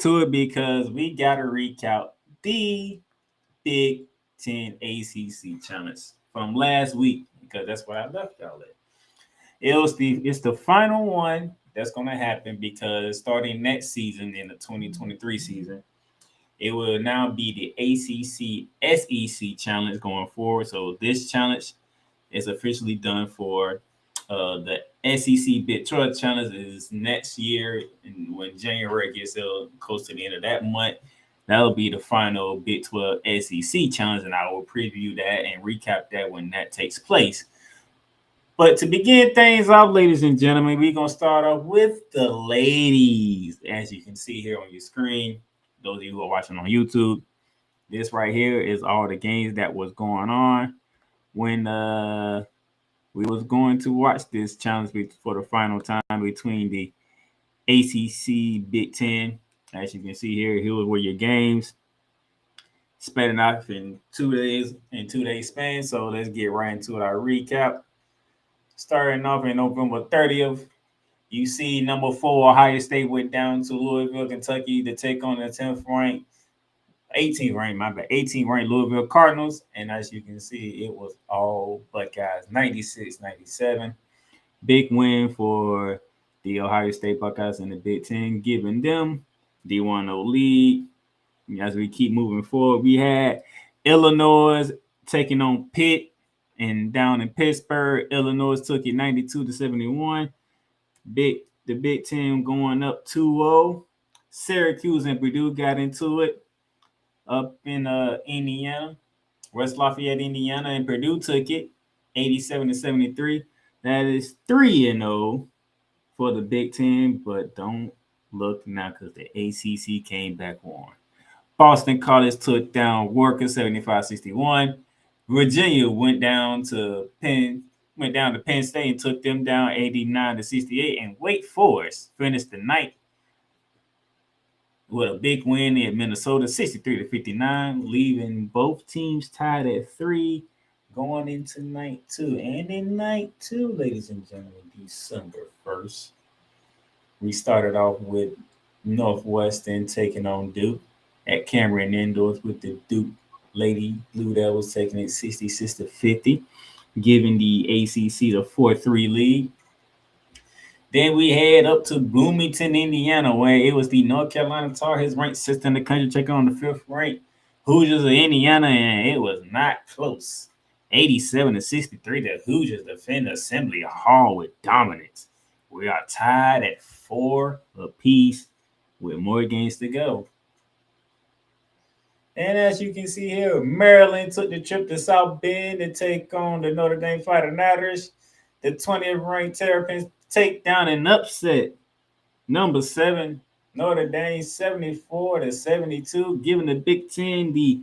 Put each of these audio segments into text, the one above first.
to it because we got to recap the Big Ten ACC challenge from last week because that's what I left y'all at. It's the final one that's gonna happen because starting next season in the 2023 season, it will now be the ACC SEC challenge going forward. So this challenge is officially done for the SEC Big 12 challenge is next year, and when January gets close to the end of that month, that'll be the final Big 12 SEC challenge, and I will preview that and recap that when that takes place. But to begin things off, ladies and gentlemen, we're gonna start off with the ladies. As you can see here on your screen, those of you who are watching on YouTube, this right here is all the games that was going on when we was going to watch this challenge for the final time between the ACC Big Ten. As you can see here were your games spreading out in 2 days span. So let's get right into our recap. Starting off in November 30th, you see number 4 Ohio State went down to Louisville, Kentucky to take on the 10th ranked 18th ranked, my bad, 18th ranked Louisville Cardinals. And as you can see, it was all Buckeyes, 96-97. Big win for the Ohio State Buckeyes in the Big Ten, giving them the 1-0 lead. As we keep moving forward, we had Illinois taking on Pitt, and down in Pittsburgh, Illinois took it 92-71. The Big Ten going up 2-0. Syracuse and Purdue got into it up in Indiana, West Lafayette, Indiana, and Purdue took it 87-73. That is 3-0 for the Big Ten, but don't look now because the ACC came back on. Boston College took down Worker 75-61. Virginia went down to Penn State and took them down 89-68. And Wake Forest finished the night with a big win in Minnesota 63-59, leaving both teams tied at 3 going into night 2. And in night 2, ladies and gentlemen, December 1st, we started off with Northwestern taking on Duke at Cameron Indoors with the Duke Lady Blue Devils taking it 66-50, giving the ACC the 4-3 lead. Then we head up to Bloomington, Indiana, where it was the North Carolina Tar Heels ranked 6th in the country taking on the 5th ranked Hoosiers of Indiana, and it was not close. 87-63, the Hoosiers defend Assembly Hall with dominance. We are tied at 4 apiece with more games to go. And as you can see here, Maryland took the trip to South Bend to take on the Notre Dame Fighting Irish. The 20th ranked Terrapins take down an upset. Number 7, Notre Dame 74-72, giving the Big Ten the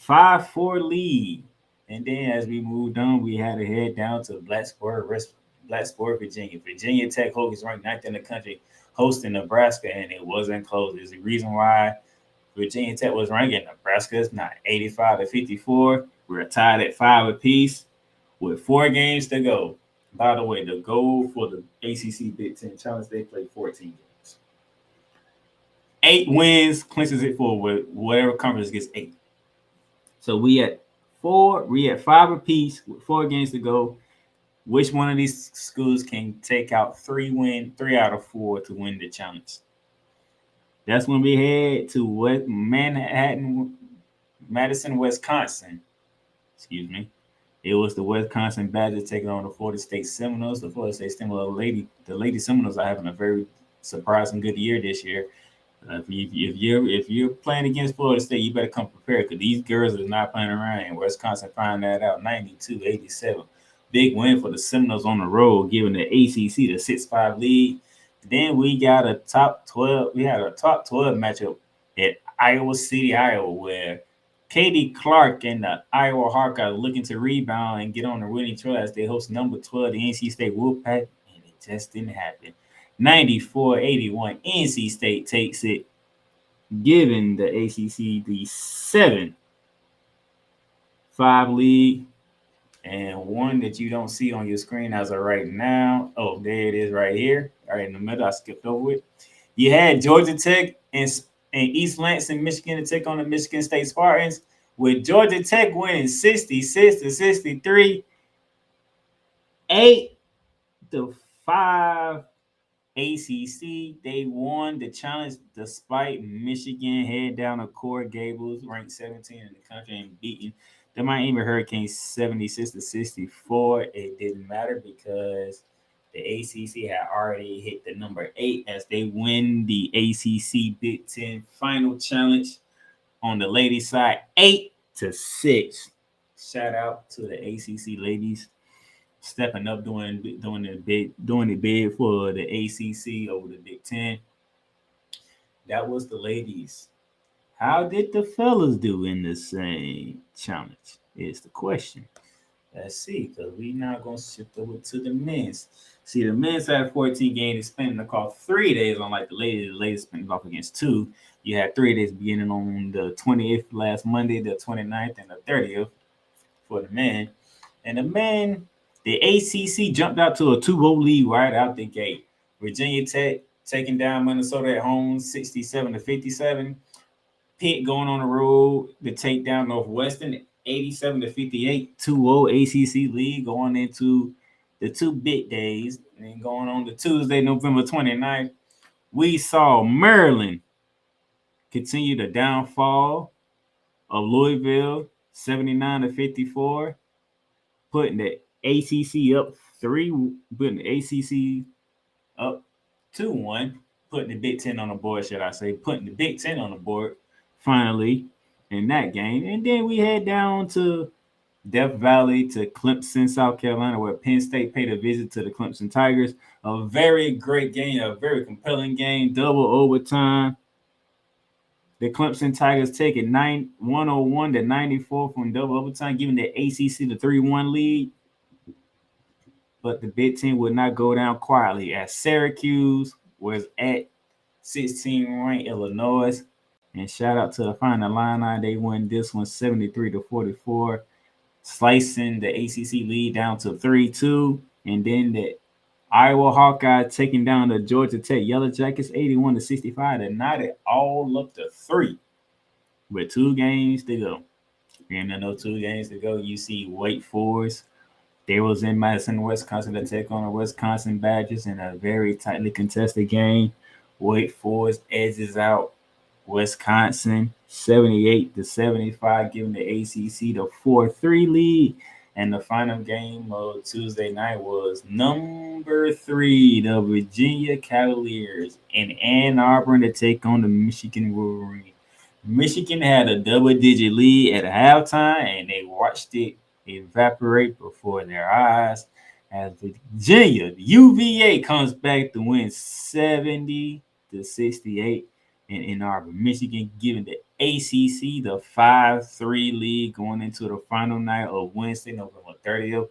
5-4 lead. And then as we moved on, we had to head down to Blacksburg, Virginia. Virginia Tech Hokies ranked 9th in the country, hosting Nebraska, and it wasn't close. There's a reason why Virginia Tech was ranking. Nebraska's not 85-54. We're tied at 5 apiece with 4 games to go. By the way, the goal for the ACC Big Ten Challenge, they played 14 games. 8 wins clinches it for whatever conference gets 8. So we at 5 apiece with 4 games to go. Which one of these schools can take out 3 out of 4 to win the challenge? That's when we head to Madison, Wisconsin. Excuse me. It was the Wisconsin Badgers taking on the Florida State Seminoles. The Florida State Seminoles, the Lady Seminoles are having a very surprising good year this year. If you're playing against Florida State, you better come prepared because these girls are not playing around. And Wisconsin found that out 92-87. Big win for the Seminoles on the road, giving the ACC the 6-5 lead. Then we got a top 12. We had a top 12 matchup at Iowa City, Iowa, where Katie Clark and the Iowa Hawkeyes looking to rebound and get on the winning trail as they host number 12, the NC State Wolfpack, and it just didn't happen. 94-81, NC State takes it, giving the ACC the 7-5 lead. And one that you don't see on your screen as of right now. Oh, there it is right here. Right in the middle. I skipped over it. You had Georgia Tech in, in East Lansing, Michigan to take on the Michigan State Spartans, with Georgia Tech winning 66-63, 8-5. ACC, they won the challenge despite Michigan head down to Coral Gables, ranked 17 in the country, and beating the Miami Hurricanes 76-64. It didn't matter because the ACC had already hit the number 8 as they win the ACC Big Ten Final Challenge on the ladies' side, 8-6. Shout out to the ACC ladies stepping up doing the bid for the ACC over the Big Ten. That was the ladies. How did the fellas do in the same challenge? Is the question. Let's see, because we now gonna shift over to the men's. See, the men's had 14 games, spending across 3 days, unlike the ladies. The ladies spent off against two. You had 3 days beginning on the 28th last Monday, the 29th, and the 30th for the men. And the men, the ACC jumped out to a 2-0 lead right out the gate. Virginia Tech taking down Minnesota at home 67-57. Pitt going on the road to take down Northwestern 87-58. 2-0 ACC lead going into the two big days. And going on to Tuesday, November 29th, we saw Maryland continue the downfall of Louisville 79-54. Putting the ACC up putting the ACC up 2-1, putting the Big Ten on the board, should I say, putting the Big Ten on the board finally in that game. And then we head down to Death Valley to Clemson, South Carolina, where Penn State paid a visit to the Clemson Tigers. A very great game, a very compelling game, double overtime. The Clemson Tigers take it 101-94 from double overtime, giving the ACC the 3-1 lead. But the Big Ten would not go down quietly as Syracuse was at 16 ranked Illinois. And shout out to the Final Illini. They won this one 73-44, slicing the ACC lead down to 3-2. And then the Iowa Hawkeyes taking down the Georgia Tech Yellow Jackets 81-65 to knot it all up to 3 with 2 games to go. And in those 2 games to go, you see Wake Forest. They was in Madison, Wisconsin to take on the Wisconsin Badgers in a very tightly contested game. Wake Forest edges out Wisconsin 78-75, giving the ACC the 4-3 lead. And the final game of Tuesday night was number 3, the Virginia Cavaliers in Ann Arbor to take on the Michigan Wolverines. Michigan had a double-digit lead at halftime, and they watched it evaporate before their eyes as Virginia, the UVA, comes back to win 70-68 in Ann Arbor, Michigan, giving the ACC the 5-3 lead going into the final night of Wednesday, November 30th.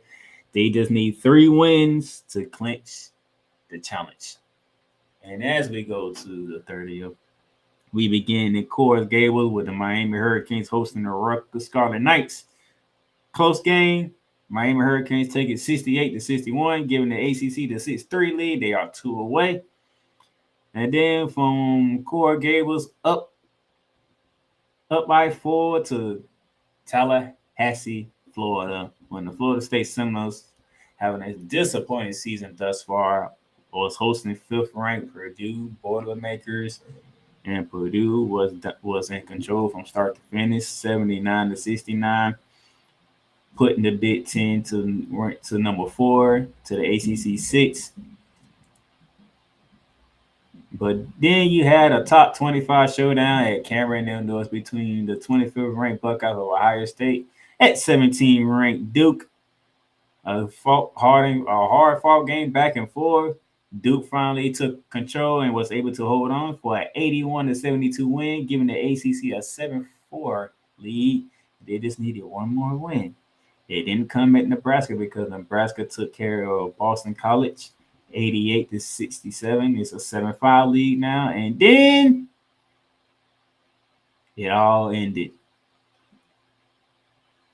They just need 3 wins to clinch the challenge. And as we go to the 30th, we begin in Coral Gables with the Miami Hurricanes hosting the Rutgers Scarlet Knights. Close game. Miami Hurricanes take it 68-61, giving the ACC the 6-3 lead. They are 2 away. And then from Coral Gables up by 4 to Tallahassee, Florida, when the Florida State Seminoles, having a disappointing season thus far, was hosting 5th-ranked Purdue Boilermakers, and Purdue was in control from start to finish, 79-69. Putting the Big Ten to number 4, to the ACC 6. But then you had a top 25 showdown at Cameron Indoors between the 25th ranked Buckeyes of Ohio State at 17 ranked Duke. A hard fought game back and forth. Duke finally took control and was able to hold on for an 81-72 win, giving the ACC a 7-4 lead. They just needed one more win. It didn't come at Nebraska because Nebraska took care of Boston College 88-67. It's a 7-5 lead now. And then it all ended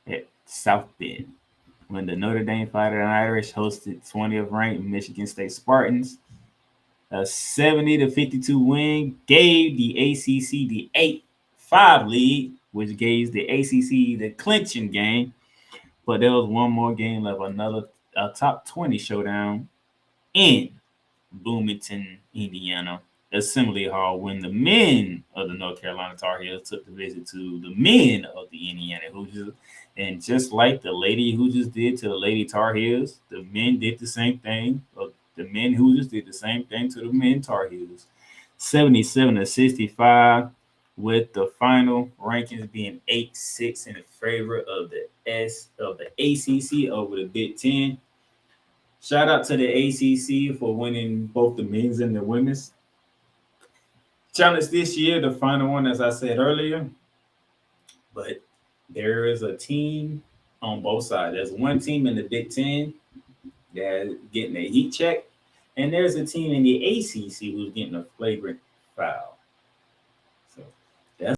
at South Bend when the Notre Dame Fighting Irish hosted 20th ranked Michigan State Spartans. A 70-52 win gave the ACC the 8-5 lead, which gave the ACC the clinching game. But there was one more game left, another a top 20 showdown in Bloomington, Indiana Assembly Hall when the men of the North Carolina Tar Heels took the visit to the men of the Indiana Hoosiers. And just like the Lady Hoosiers did to the Lady Tar Heels, the men did the same thing. The men Hoosiers did the same thing to the men Tar Heels. 77-65, with the final rankings being 8-6 in favor of the ACC over the Big Ten. Shout out to the ACC for winning both the men's and the women's challenge this year, the final one, as I said earlier. But there is a team on both sides. There's one team in the Big Ten that's getting a heat check, and there's a team in the ACC who's getting a flagrant foul. So